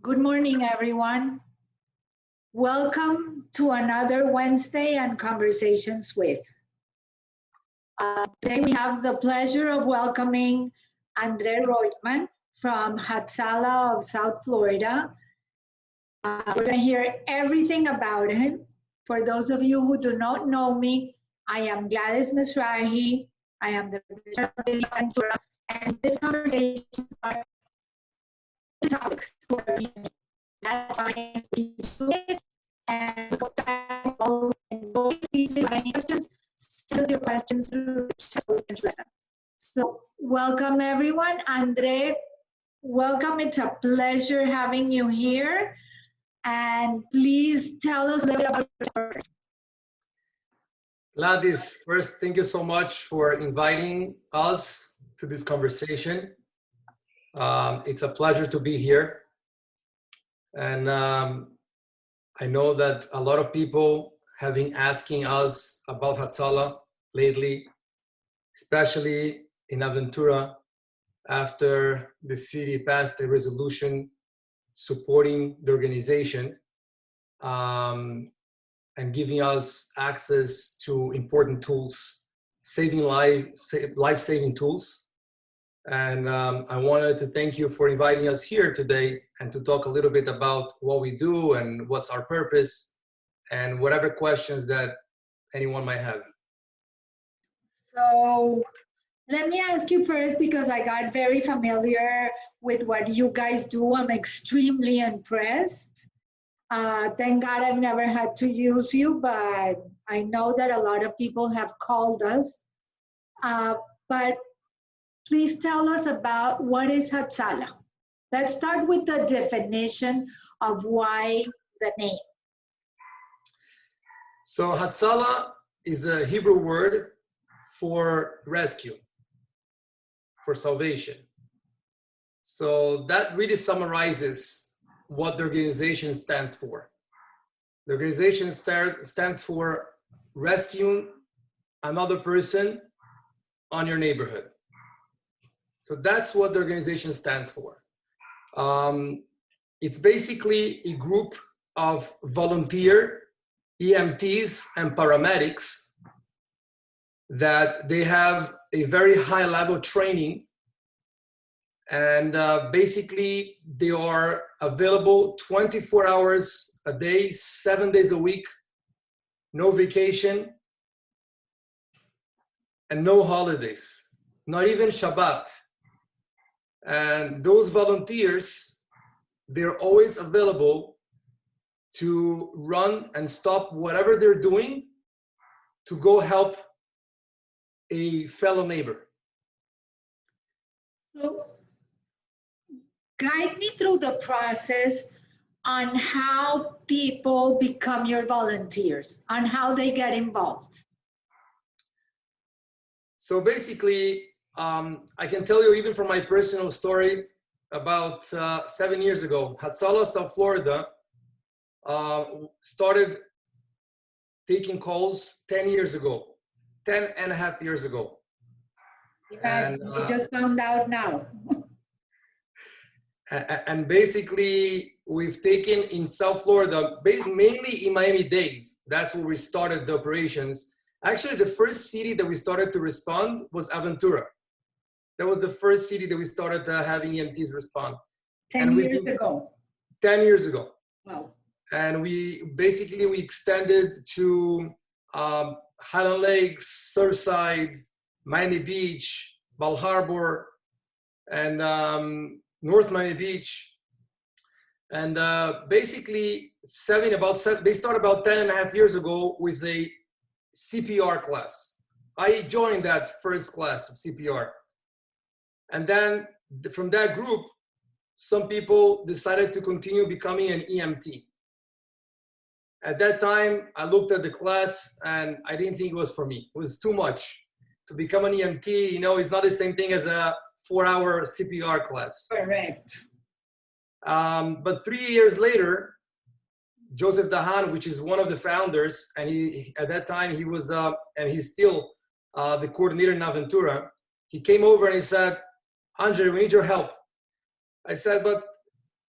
Good morning, everyone. Welcome to another Wednesday and Conversations with. Today we have the pleasure of welcoming Andre Roitman from Hatzalah South Florida. We're going to hear everything about him. For those of you who do not know me, I am Gladys Misrahi. I am the City of Aventura, and this conversation are the topics for me. That's why we do it. And please, if you have any questions, send us your questions through the chat so we can address them. So welcome everyone. Andre, welcome. It's a pleasure having you here. And please tell us a little bit about yourself. Gladys, first, thank you so much for inviting us to this conversation. It's a pleasure to be here. And I know that a lot of people have been asking us about Hatzalah lately, especially in Aventura, after the city passed a resolution supporting the organization and giving us access to important tools, life-saving tools. And I wanted to thank you for inviting us here today and to talk a little bit about what we do and what's our purpose and whatever questions that anyone might have. So let me ask you first, because I got very familiar with what you guys do. I'm extremely impressed. Thank God I've never had to use you, but I know that a lot of people have called us. But please tell us about what is Hatzalah. Let's start with the definition of why the name. So Hatzalah is a Hebrew word for rescue, for salvation. So that really summarizes what the organization stands for. The organization stands for rescuing another person on your neighborhood. So that's what the organization stands for. It's basically a group of volunteer EMTs and paramedics that they have a very high level training, and basically they are available 24 hours a day, 7 days a week, no vacation, and no holidays, not even Shabbat. And those volunteers, they're always available to run and stop whatever they're doing to go help a fellow neighbor. So guide me through the process on how people become your volunteers, on how they get involved. So basically, I can tell you even from my personal story, about 7 years ago, Hatzalah South Florida started taking calls 10 years ago, 10 and a half years ago. And we just found out now. And basically, we've taken in South Florida, mainly in Miami-Dade. That's where we started the operations. Actually, the first city that we started to respond was Aventura. That was the first city that we started having EMTs respond. 10 years ago. 10 years ago. Wow. And we extended to Highland Lakes, Surfside, Miami Beach, Bal Harbor, and North Miami Beach. And basically, they started about 10 and a half years ago with a CPR class. I joined that first class of CPR. And then from that group, some people decided to continue becoming an EMT. At that time, I looked at the class and I didn't think it was for me. It was too much. To become an EMT, you know, it's not the same thing as a 4-hour CPR class. Correct. But 3 years later, Joseph Dahan, which is one of the founders, and at that time he was, and he's still the coordinator in Aventura, he came over and he said, Andre, we need your help. I said, but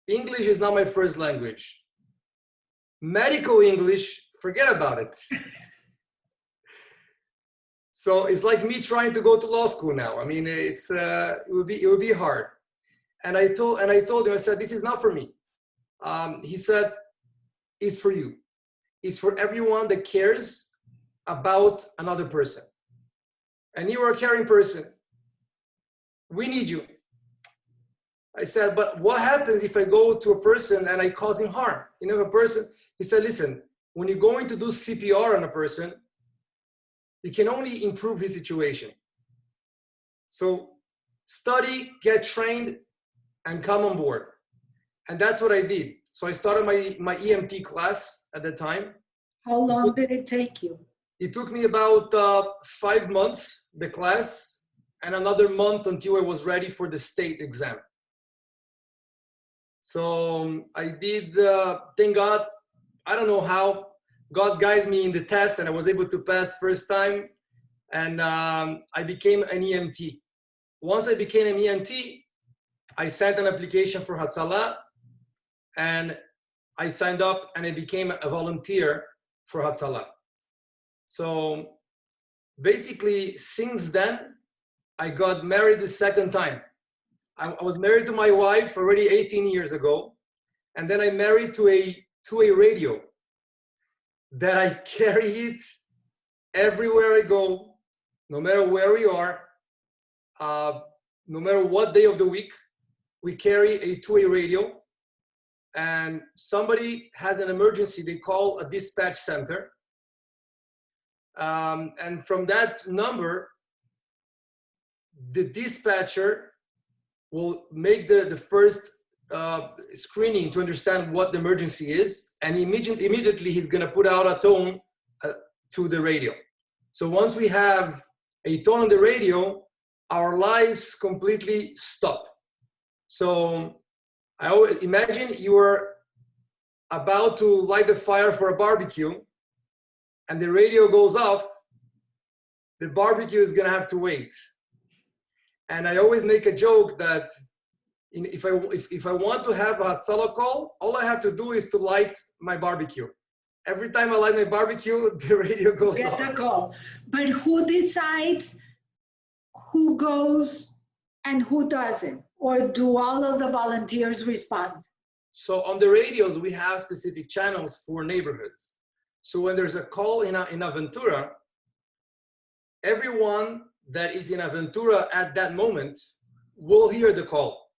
English is not my first language. Medical English, forget about it. So it's like me trying to go to law school now. I mean, it would be hard. And I told him, I said, this is not for me. He said, it's for you. It's for everyone that cares about another person. And you are a caring person. We need you. I said, but what happens if I go to a person and I cause him harm? You know, a person, he said, listen, when you're going to do CPR on a person, you can only improve his situation. So study, get trained, and come on board. And that's what I did. So I started my EMT class at the time. How long did it take you? It took me about 5 months, the class, and another month until I was ready for the state exam. So I did, thank God, I don't know how, God guided me in the test and I was able to pass first time, and I became an EMT. Once I became an EMT, I sent an application for Hatzalah and I signed up and I became a volunteer for Hatzalah. So basically since then, I got married the second time. I was married to my wife already 18 years ago, and then I married to a radio that I carry it everywhere I go, no matter where we are, no matter what day of the week. We carry a two-way radio, and somebody has an emergency, they call a dispatch center. And from that number, the dispatcher will make the first screening to understand what the emergency is, and immediately he's going to put out a tone to the radio. So once we have a tone on the radio, our lives completely stop. So I always imagine you are about to light the fire for a barbecue and the radio goes off, the barbecue is going to have to wait. And I always make a joke that if I want to have a Hatzalah call, all I have to do is to light my barbecue. Every time I light my barbecue, the radio goes off. Get the call. But who decides who goes and who doesn't? Or do all of the volunteers respond? So on the radios, we have specific channels for neighborhoods. So when there's a call in Aventura, everyone that is in Aventura at that moment will hear the call.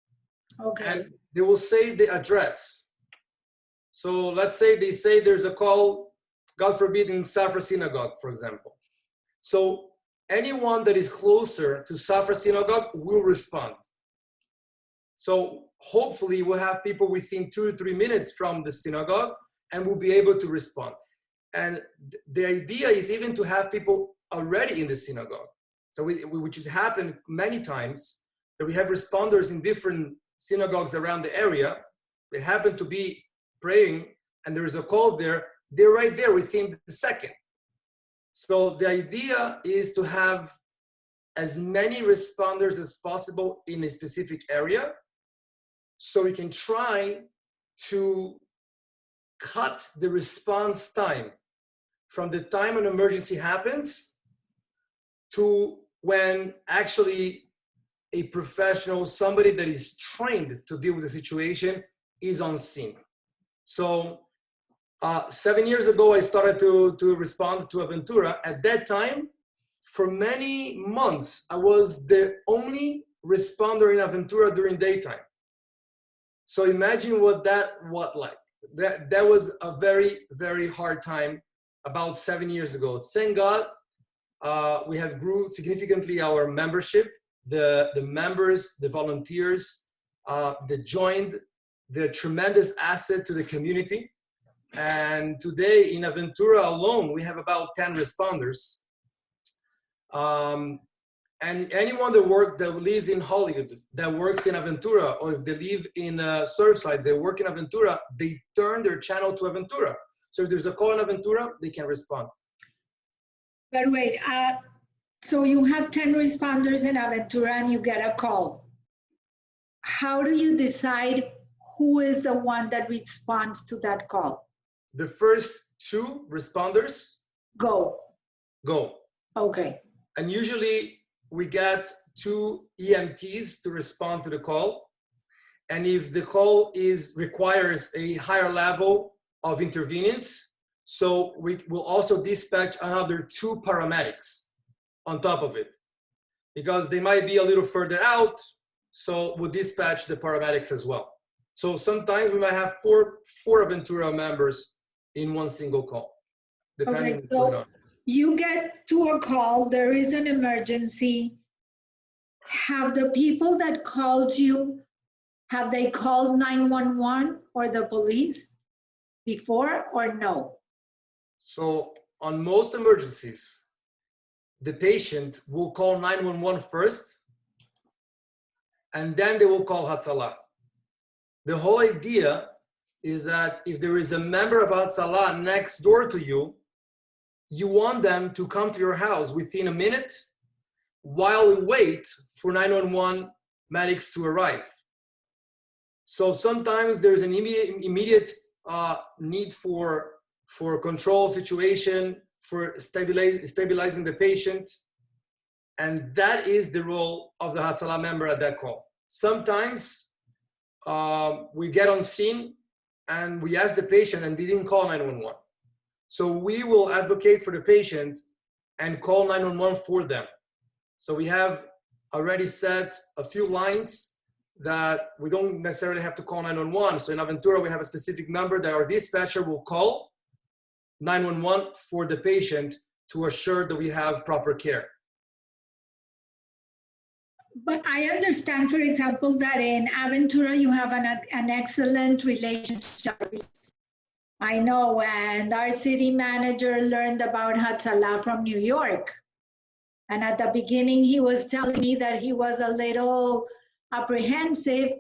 Okay. And they will say the address. So let's say they say there's a call, God forbid, in Safra Synagogue, for example. So anyone that is closer to Safra Synagogue will respond. So hopefully we'll have people within 2 to 3 minutes from the synagogue and we'll be able to respond. And the idea is even to have people already in the synagogue. So which has happened many times, that we have responders in different synagogues around the area. They happen to be praying and there is a call there. They're right there within the second. So the idea is to have as many responders as possible in a specific area, so we can try to cut the response time from the time an emergency happens to when actually a professional, somebody that is trained to deal with the situation, is on scene. So 7 years ago, I started to respond to Aventura. At that time, for many months, I was the only responder in Aventura during daytime. So imagine what like. That was a very, very hard time about 7 years ago. Thank God, we have grew significantly our membership, the members, the volunteers that joined, the tremendous asset to the community. And today in Aventura alone, we have about 10 responders. And anyone that lives in Hollywood, that works in Aventura, or if they live in Surfside, they work in Aventura, they turn their channel to Aventura. So if there's a call in Aventura, they can respond. But wait, so you have 10 responders in Aventura and you get a call. How do you decide who is the one that responds to that call? The first two responders Go. go. Okay. And usually we get two EMTs to respond to the call. And if the call requires a higher level of intervenence, so we will also dispatch another two paramedics on top of it, because they might be a little further out, so we'll dispatch the paramedics as well. So sometimes we might have four Aventura members in one single call, depending on what's going on. You get to a call, there is an emergency. Have the people that called you, have they called 911 or the police before or no? So on most emergencies, the patient will call 911 first, and then they will call Hatzalah. The whole idea is that if there is a member of Hatzalah next door to you, you want them to come to your house within a minute while we wait for 911 medics to arrive. So sometimes there's an immediate need for control situation, for stabilizing the patient. And that is the role of the Hatzalah member at that call. Sometimes we get on scene and we ask the patient and they didn't call 911. So we will advocate for the patient and call 911 for them. So we have already set a few lines that we don't necessarily have to call 911. So in Aventura, we have a specific number that our dispatcher will call 911 for the patient to assure that we have proper care. But I understand, for example, that in Aventura, you have an excellent relationship. I know, and our city manager learned about Hatzalah from New York. And at the beginning, he was telling me that he was a little apprehensive,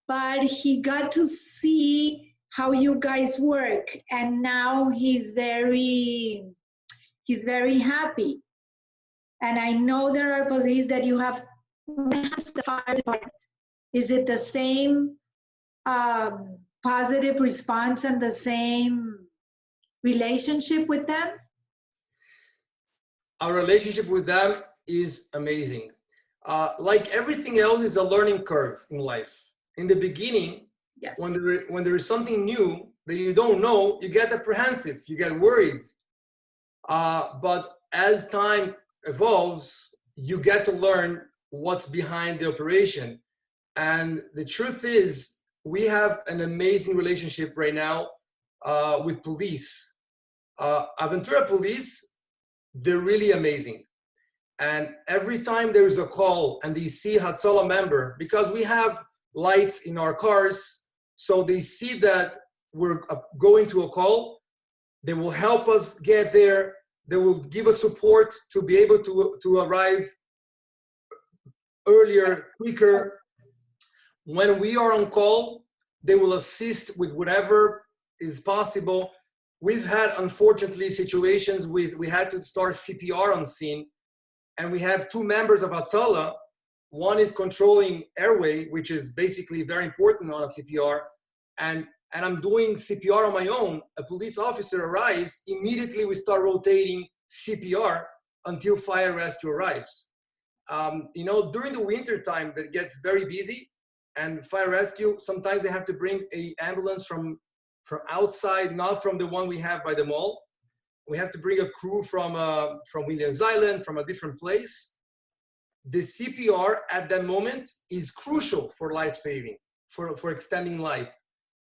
but he got to see how you guys work. And now he's very happy. And I know there are police that you have the fire department. Is it the same positive response and the same relationship with them? Our relationship with them is amazing. Like everything else, is a learning curve in life. In the beginning, yes, when there is something new that you don't know, you get apprehensive, you get worried. But as time evolves, you get to learn what's behind the operation. And the truth is, we have an amazing relationship right now with police. Aventura Police, they're really amazing. And every time there's a call and they see Hatzalah member, because we have lights in our cars, so they see that we're going to a call, they will help us get there. They will give us support to be able to arrive earlier, quicker. When we are on call, they will assist with whatever is possible. We've had, unfortunately, situations we had to start CPR on scene, and we have two members of Hatzalah. One is controlling airway, which is basically very important on a CPR, and I'm doing CPR on my own. A police officer arrives, immediately we start rotating CPR until fire rescue arrives. During the winter time, that gets very busy, and fire rescue, sometimes they have to bring an ambulance from outside, not from the one we have by the mall. We have to bring a crew from Williams Island, from a different place. The CPR at that moment is crucial for life saving, for extending life.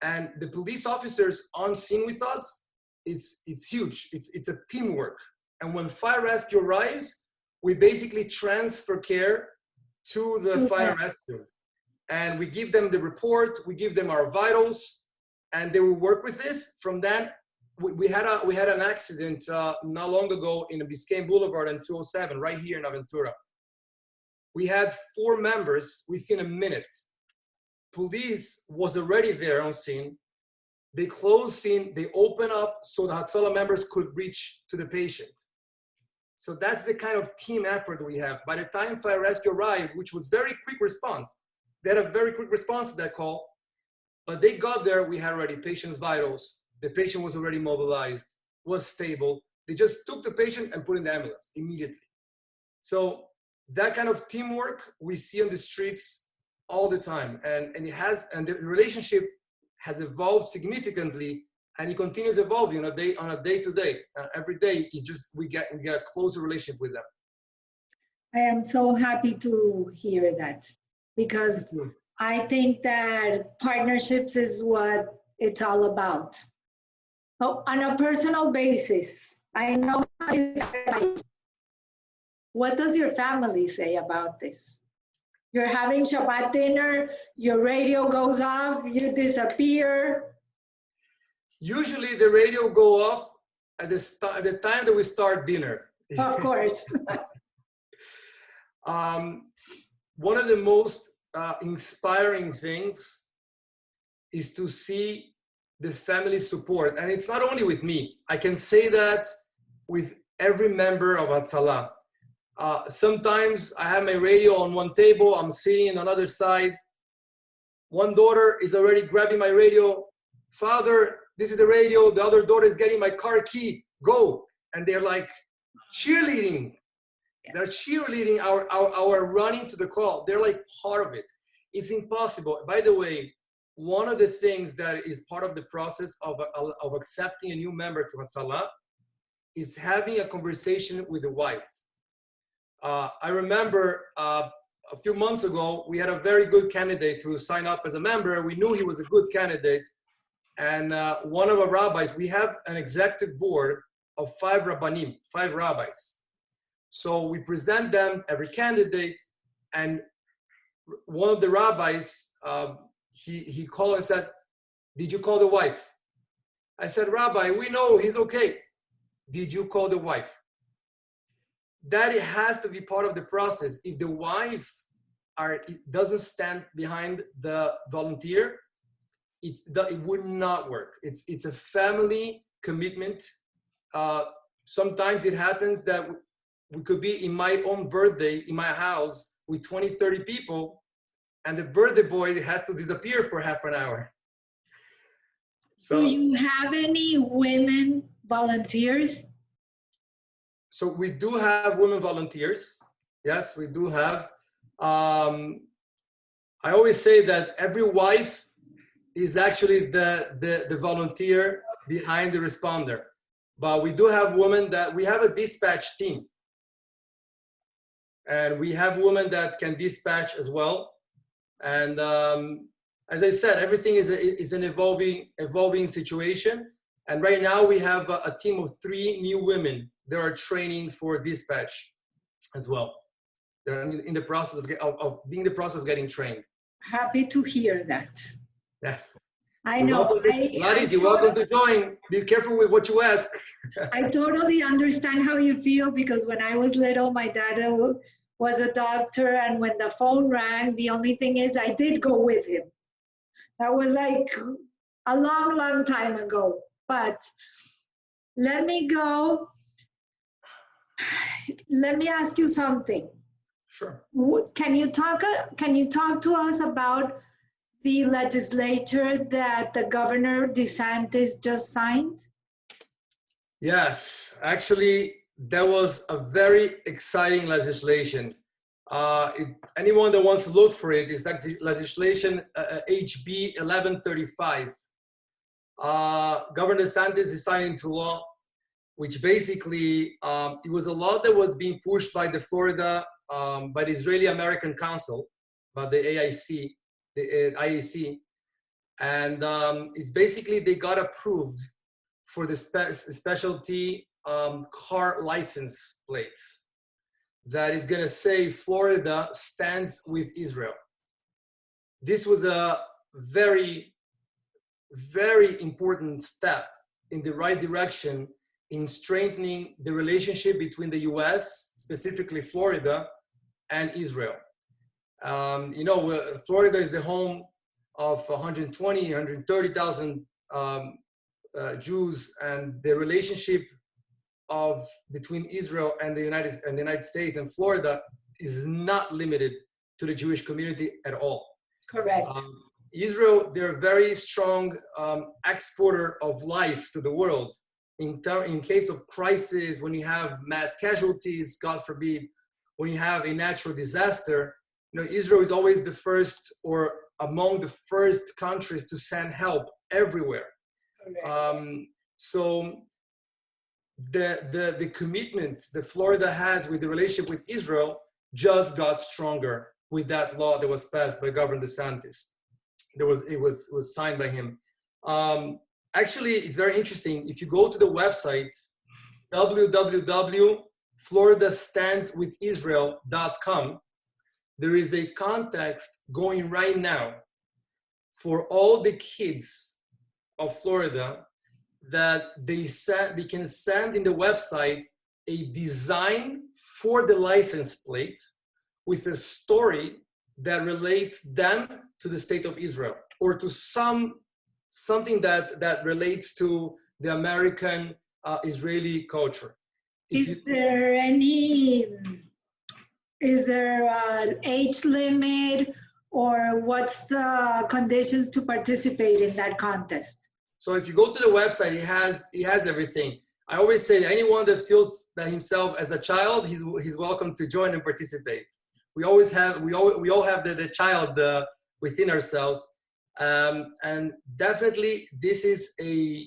And the police officers on scene with us, it's huge. It's a teamwork. And when fire rescue arrives, we basically transfer care to the fire rescue. And we give them the report, we give them our vitals, and they will work with this. From then, we had an accident not long ago in the Biscayne Boulevard on 207, right here in Aventura. We had 4 members within a minute. Police was already there on scene. They closed scene, they opened up so the Hatzalah members could reach to the patient. So that's the kind of team effort we have. By the time fire rescue arrived, which was very quick response, they had a very quick response to that call. But they got there, we had already patient's vitals. The patient was already mobilized, was stable. They just took the patient and put in the ambulance immediately. So that kind of teamwork we see on the streets all the time. And the relationship has evolved significantly, and it continues evolving on a day to day. Every day, we get a closer relationship with them. I am so happy to hear that, because I think that partnerships is what it's all about. Oh, on a personal basis, I know what does your family say about this? You're having Shabbat dinner, your radio goes off, you disappear. Usually the radio go off at the time that we start dinner. Of course. One of the most inspiring things is to see the family support. And it's not only with me. I can say that with every member of Hatzalah. Sometimes I have my radio on one table, I'm sitting on another side. One daughter is already grabbing my radio. Father, this is the radio. The other daughter is getting my car key. Go. And they're like cheerleading. They're cheerleading our running to the call. They're like part of it. It's impossible. By the way, one of the things that is part of the process of accepting a new member to Hatzalah is having a conversation with the wife. I remember a few months ago, we had a very good candidate to sign up as a member. We knew he was a good candidate. And one of our rabbis, we have an executive board of 5 rabbanim, 5 rabbis. So we present them every candidate, and one of the rabbis, he called and said, "Did you call the wife?" I said, "Rabbi, we know he's okay. Did you call the wife?" That it has to be part of the process. If the wife doesn't stand behind the volunteer, it would not work. It's a family commitment. Sometimes it happens that we could be in my own birthday in my house with 20, 30 people, and the birthday boy has to disappear for half an hour. So, do you have any women volunteers? So we do have women volunteers. Yes, we do have. I always say that every wife is actually the volunteer behind the responder. But we do have women we have a dispatch team. And we have women that can dispatch as well. And as I said, everything is an evolving situation. And right now we have a team of 3 new women that are training for dispatch as well. They're in the process of getting trained. Happy to hear that. Yes. I know. Gladys, you're welcome to join. Be careful with what you ask. I totally understand how you feel, because when I was little, my dad was a doctor, and when the phone rang, the only thing is I did go with him. That was like a long, long time ago. But let me ask you something. Sure. Can you talk to us about the legislature that the Governor DeSantis just signed? Yes, actually, that was a very exciting legislation. Anyone that wants to look for it is legislation HB 1135. Governor DeSantis is signing into law, which basically it was a law that was being pushed by the Israeli American Council, by the IAC, and it's basically they got approved for the specialty car license plates that is going to say Florida stands with Israel. This was a very, very important step in the right direction in strengthening the relationship between the US, specifically Florida, and Israel. Florida is the home of 120, 130,000 Jews, and the relationship between Israel and the United States and Florida is not limited to the Jewish community at all. Correct. Israel, they're a very strong exporter of life to the world. In case of crisis, when you have mass casualties, God forbid, when you have a natural disaster, Israel is always the first or among the first countries to send help everywhere. So the commitment that Florida has with the relationship with Israel just got stronger with that law that was passed by Governor DeSantis. It was signed by him. Actually, it's very interesting. If you go to the website, www.floridastandswithisrael.com, there is a contest going right now for all the kids of Florida that they can send in the website a design for the license plate with a story that relates them to the state of Israel or to something that relates to the American Israeli culture. Is there an age limit, or what's the conditions to participate in that contest? So if you go to the website, it has everything. I always say anyone that feels that himself as a child, he's welcome to join and participate. We all have the child within ourselves, and definitely this is a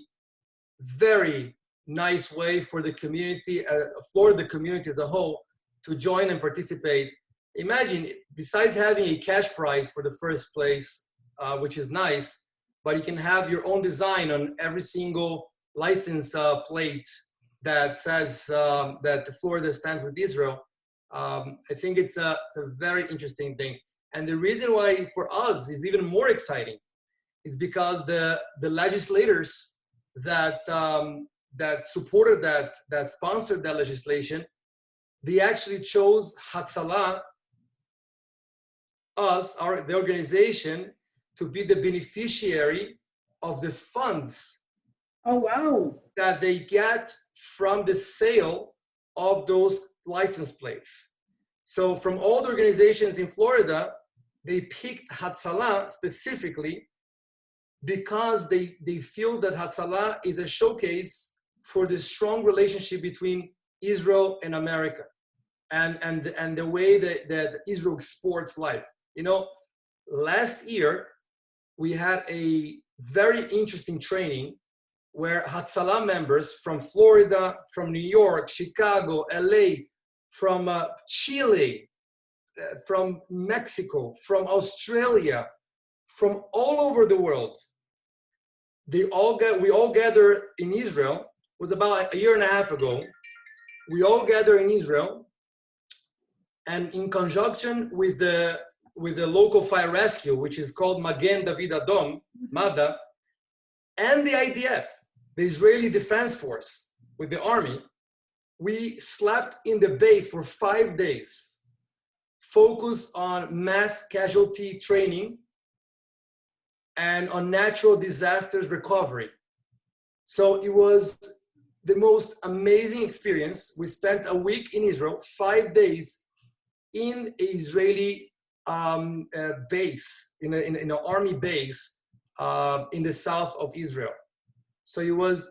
very nice way for the community, for the community as a whole, to join and participate. Imagine, besides having a cash prize for the first place, which is nice, but you can have your own design on every single license plate that says that Florida stands with Israel. I think it's a very interesting thing. And the reason why for us is even more exciting is because the legislators that supported that sponsored that legislation, they actually chose Hatzalah, the organization, to be the beneficiary of the funds. Oh, wow. That they get from the sale of those license plates. So from all the organizations in Florida, they picked Hatzalah specifically because they feel that Hatzalah is a showcase for the strong relationship between Israel and America, and the way that Israel exports life. Last year we had a very interesting training where Hatzalah members from Florida, from New York, Chicago, LA, from Chile, from Mexico, from Australia, from all over the world. We all gathered in Israel. It was about a year and a half ago. We all gathered in Israel, and in conjunction with the local fire rescue, which is called Magen David Adom, MADA, and the IDF, the Israeli Defense Force, with the army, we slept in the base for 5 days, focused on mass casualty training and on natural disasters recovery. So it was the most amazing experience. We spent a week in Israel, 5 days in an Israeli base, in an army base in the south of Israel. So it was,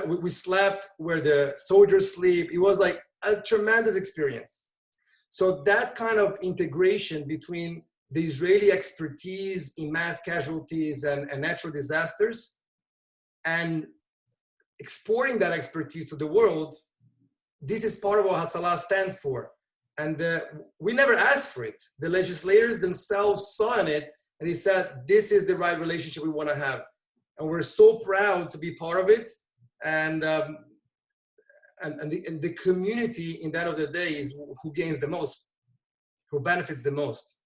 we slept where the soldiers sleep. It was like a tremendous experience. So that kind of integration between the Israeli expertise in mass casualties and natural disasters and exporting that expertise to the world, this is part of what Hatzalah stands for. And we never asked for it. The legislators themselves saw in it, and they said, this is the right relationship we want to have. And we're so proud to be part of it. And the community, in the end of the day, is who gains the most, who benefits the most.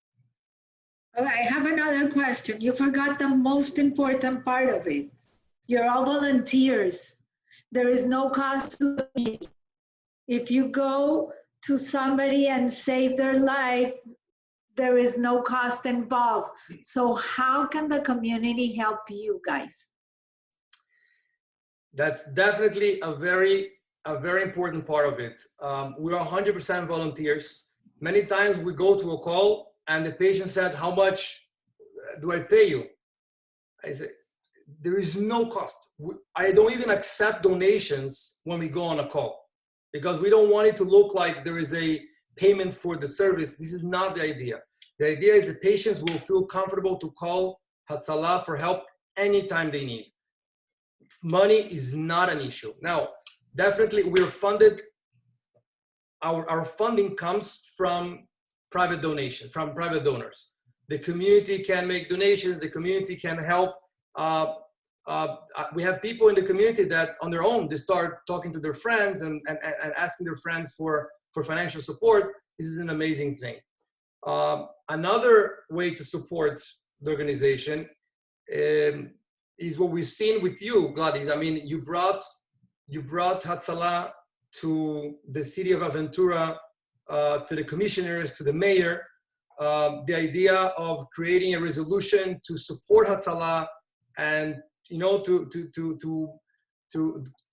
Okay, I have another question. You forgot the most important part of it. You're all volunteers. There is no cost to the community. If you go to somebody and save their life, there is no cost involved. So how can the community help you guys? That's definitely a very important part of it. We are 100% volunteers. Many times we go to a call and the patient said, how much do I pay you? I said, there is no cost. I don't even accept donations when we go on a call because we don't want it to look like there is a payment for the service. This is not the idea. The idea is the patients will feel comfortable to call Hatzalah for help anytime they need. Money is not an issue. Now, definitely we're funded. Our funding comes from private donation, from private donors. The community can make donations. The community can help. We have people in the community that on their own, they start talking to their friends and asking their friends for financial support. This is an amazing thing. Another way to support the organization is what we've seen with you, Gladys. I mean, you brought Hatzalah to the city of Aventura, to the commissioners, to the mayor. The idea of creating a resolution to support Hatzalah and to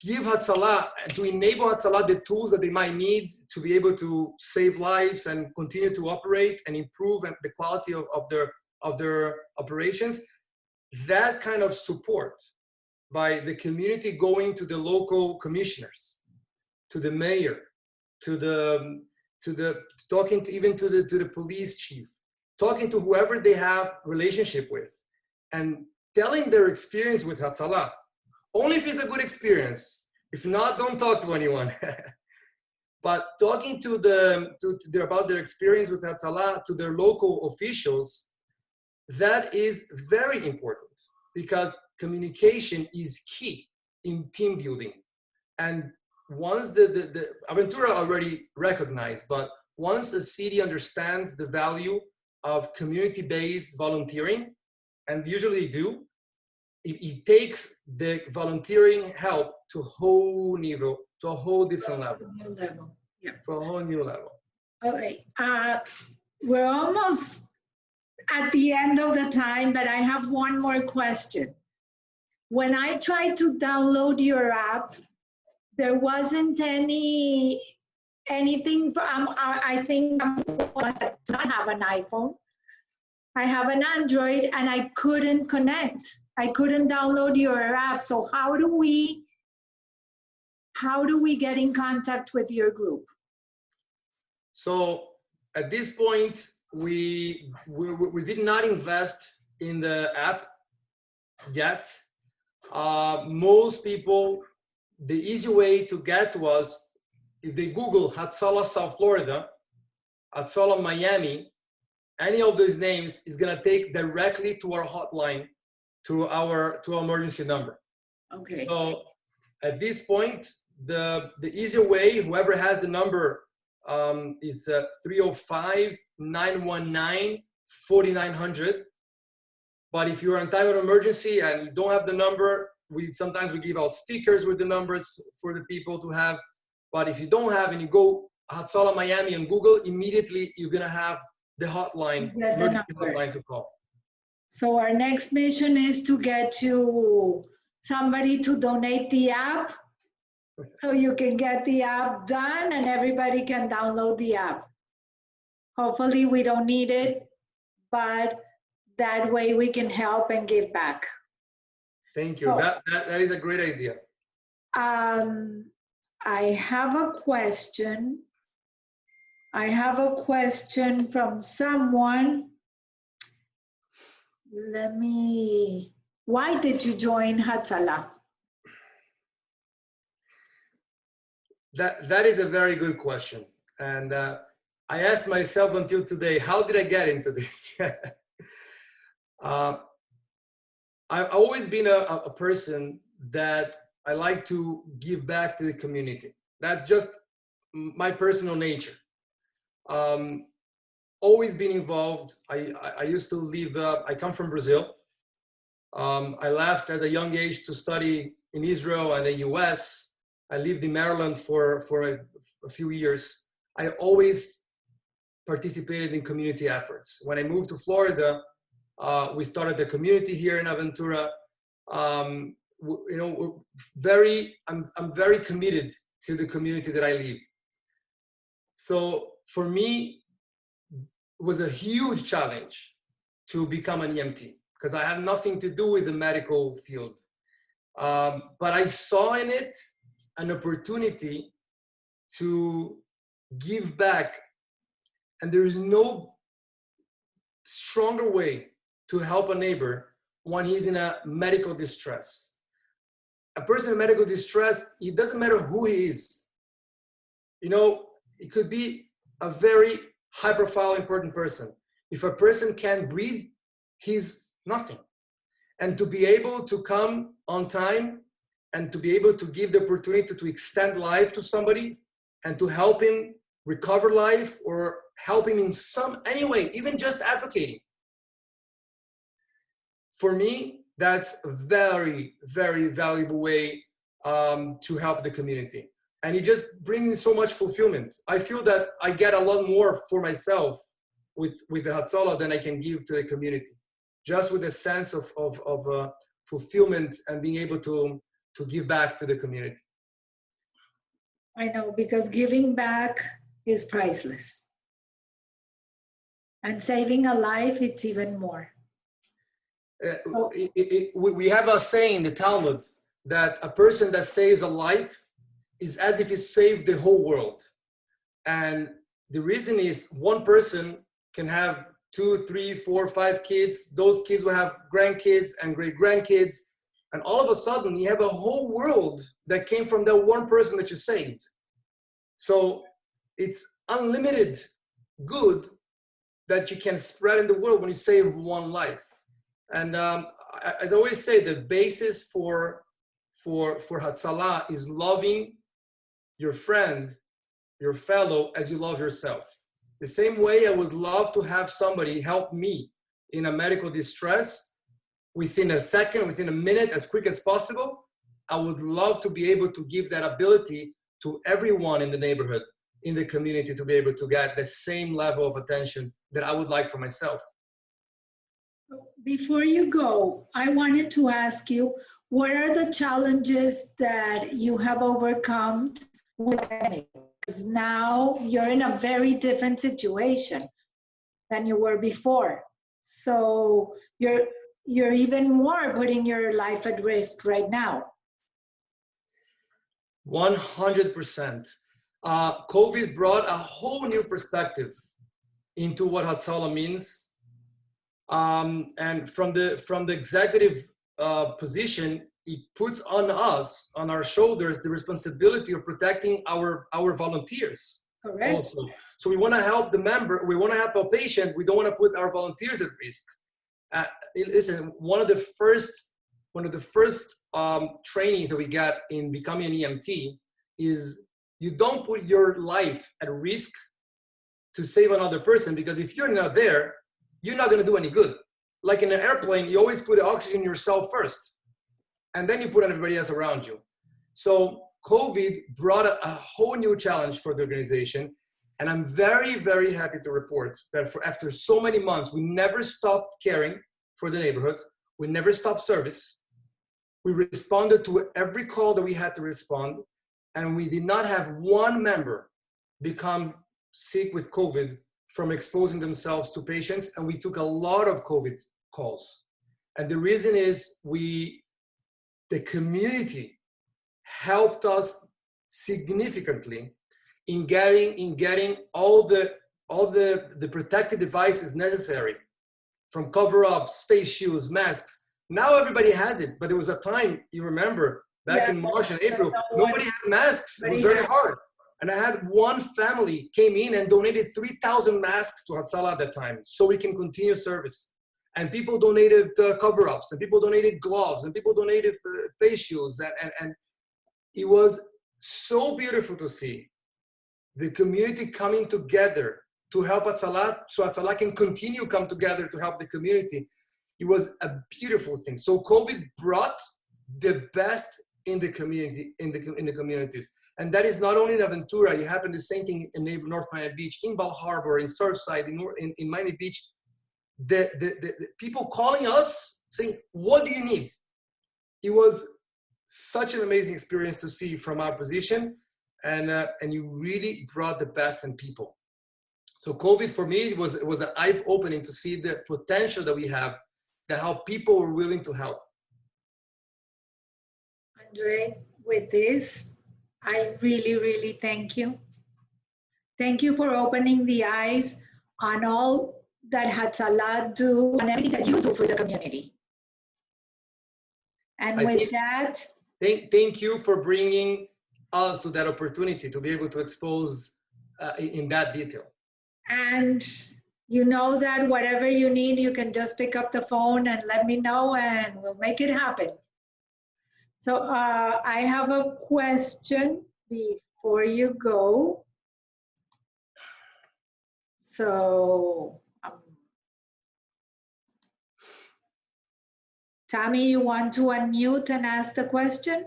give Hatzalah, to enable Hatzalah the tools that they might need to be able to save lives and continue to operate and improve the quality of their operations. That kind of support by the community going to the local commissioners, to the mayor, to the talking to even to the police chief, talking to whoever they have relationship with, and telling their experience with Hatzalah. Only if it's a good experience. If not, don't talk to anyone. But talking to about their experience with Hatzalah to their local officials, that is very important because communication is key in team building. And once the Aventura already recognized, but once the city understands the value of community-based volunteering, and usually they do, it takes the volunteering help to a whole level, to a whole different level. Yeah. For a whole new level. Okay, we're almost at the end of the time, but I have one more question. When I tried to download your app, there wasn't anything. I think I don't have an iPhone. I have an Android, and I couldn't connect. I couldn't download your app. So how do we get in contact with your group? So at this point, we did not invest in the app yet. Most people, the easy way to get to us, if they Google Hatzalah South Florida, Hatzalah Miami, any of those names is gonna take directly to our hotline, to our emergency number. Okay. So at this point, the easier way, whoever has the number is 305-919-4900. But if you're in time of emergency and you don't have the number, sometimes we give out stickers with the numbers for the people to have. But if you don't have and you go Hatzalah Miami and Google, immediately you're gonna have the hotline, emergency hotline to call. So our next mission is to get to somebody to donate the app, so you can get the app done and everybody can download the app. Hopefully we don't need it, but that way we can help and give back. Thank you. So, that is a great idea. I have a question. I have a question from someone. Why did you join Hatzalah? That is a very good question. And I asked myself until today, how did I get into this? I've always been a person that I like to give back to the community. That's just my personal nature. Always been involved. I used to live, I come from Brazil. I left at a young age to study in Israel and the US. I lived in Maryland for a few years. I always participated in community efforts. When I moved to Florida, we started a community here in Aventura. I'm very committed to the community that I live. So for me, it was a huge challenge to become an EMT because I have nothing to do with the medical field. But I saw in it an opportunity to give back. And there is no stronger way to help a neighbor when he's in a medical distress. A person in medical distress, it doesn't matter who he is. You know, it could be a very high profile, important person. If a person can't breathe, he's nothing. And to be able to come on time and to be able to give the opportunity to extend life to somebody and to help him recover life or help him in any way, even just advocating. For me, that's a very, very valuable way to help the community. And it just brings so much fulfillment. I feel that I get a lot more for myself with the Hatzalah than I can give to the community, just with a sense of fulfillment and being able to give back to the community. I know, because giving back is priceless. And saving a life, it's even more. We have a saying in the Talmud that a person that saves a life is as if he saved the whole world. And the reason is one person can have 2, 3, 4, 5 kids. Those kids will have grandkids and great-grandkids. And all of a sudden, you have a whole world that came from that one person that you saved. So it's unlimited good that you can spread in the world when you save one life. And as I always say, the basis for Hatzalah is loving your friend, your fellow, as you love yourself. The same way I would love to have somebody help me in a medical distress within a second, within a minute, as quick as possible. I would love to be able to give that ability to everyone in the neighborhood, in the community, to be able to get the same level of attention that I would like for myself. Before you go, I wanted to ask you, what are the challenges that you have overcome with the pandemic? Because now you're in a very different situation than you were before. So you're even more putting your life at risk right now. 100%. COVID brought a whole new perspective into what Hatzalah means. And from the executive position, it puts on us, on our shoulders, the responsibility of protecting our volunteers. Correct. Also. So we want to help the member, we want to help our patient, we don't want to put our volunteers at risk. Listen, one of the first trainings that we got in becoming an EMT is you don't put your life at risk to save another person, because if you're not there, you're not going to do any good. Like in an airplane, you always put oxygen in yourself first, and then you put on everybody else around you. So COVID brought a whole new challenge for the organization. And I'm very, very happy to report that after so many months, we never stopped caring for the neighborhood. We never stopped service. We responded to every call that we had to respond. And we did not have one member become sick with COVID from exposing themselves to patients. And we took a lot of COVID calls. And the reason is the community helped us significantly in getting all the protective devices necessary, from cover-ups, face shields, masks. Now everybody has it, but there was a time, you remember, back in March and April, nobody had masks. It was very hard. And I had one family came in and donated 3,000 masks to Hatzalah at that time, so we can continue service. And people donated cover-ups, and people donated gloves, and people donated face shields, and it was so beautiful to see the community coming together to help Hatzalah, so Hatzalah can continue come together to help the community. It was a beautiful thing. So COVID brought the best in the community, in the communities. And that is not only in Aventura. It happened the same thing in North Miami Beach, in Bal Harbor, in Surfside, in Miami Beach. The people calling us saying, what do you need? It was such an amazing experience to see from our position, and you really brought the best in people. So COVID for me was an eye-opening to see the potential that we have, that how people were willing to help. Andre, with this, I really, really thank you. Thank you for opening the eyes on all that Hatzalah do and everything that you do for the community. And with that, thank you for bringing us to that opportunity to be able to expose in that detail. And you know that whatever you need, you can just pick up the phone and let me know and we'll make it happen. So I have a question before you go. So, Tammy, you want to unmute and ask the question?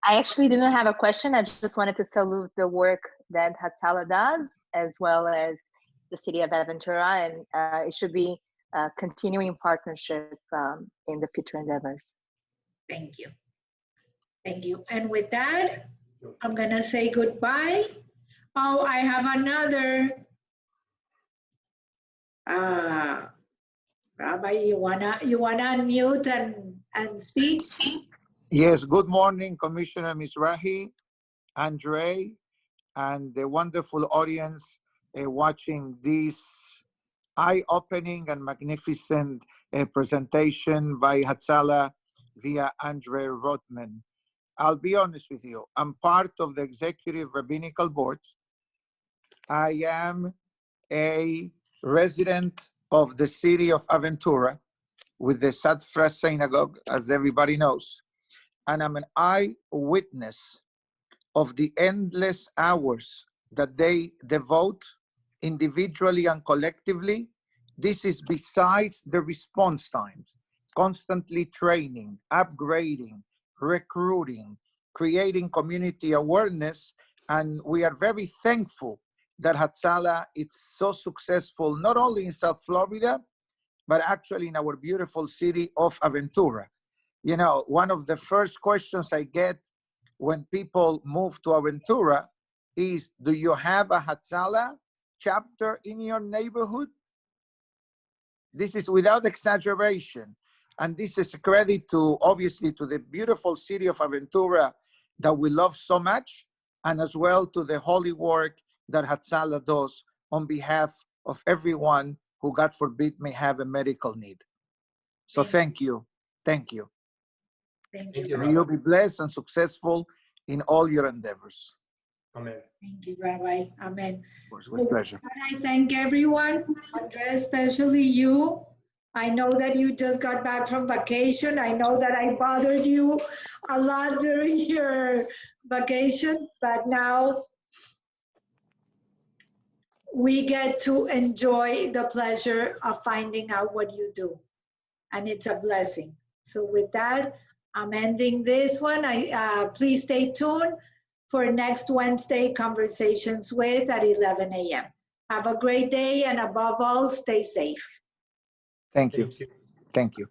I actually didn't have a question. I just wanted to salute the work that Hatzalah does, as well as the City of Aventura, and it should be a continuing partnership in the future endeavors. Thank you. Thank you. And with that, I'm gonna say goodbye. Oh, I have another. Rabbi, you wanna unmute and speak? Yes, good morning, Commissioner Mizrahi, Andre, and the wonderful audience watching this eye-opening and magnificent presentation by Hatzalah via Andre Roitman. I'll be honest with you, I'm part of the Executive Rabbinical Board. I am a resident of the City of Aventura with the Sadfra Synagogue, as everybody knows. And I'm an eyewitness of the endless hours that they devote individually and collectively. This is besides the response times, constantly training, upgrading, recruiting, creating community awareness. And we are very thankful that Hatzalah is so successful, not only in South Florida, but actually in our beautiful city of Aventura. You know, one of the first questions I get when people move to Aventura is, do you have a Hatzalah chapter in your neighborhood? This is without exaggeration. And this is a credit to, obviously, to the beautiful city of Aventura that we love so much, and as well to the holy work that Hatzalah does on behalf of everyone who, God forbid, may have a medical need. So thank you. Thank you. Thank you. May you be blessed and successful in all your endeavors. Amen. Thank you, Rabbi. Amen. Of course, with pleasure. I thank everyone, Andre, especially you. I know that you just got back from vacation. I know that I bothered you a lot during your vacation, but now we get to enjoy the pleasure of finding out what you do. And it's a blessing. So with that, I'm ending this one. Please stay tuned for next Wednesday Conversations With at 11 a.m. Have a great day, and above all, stay safe. Thank you. Thank you.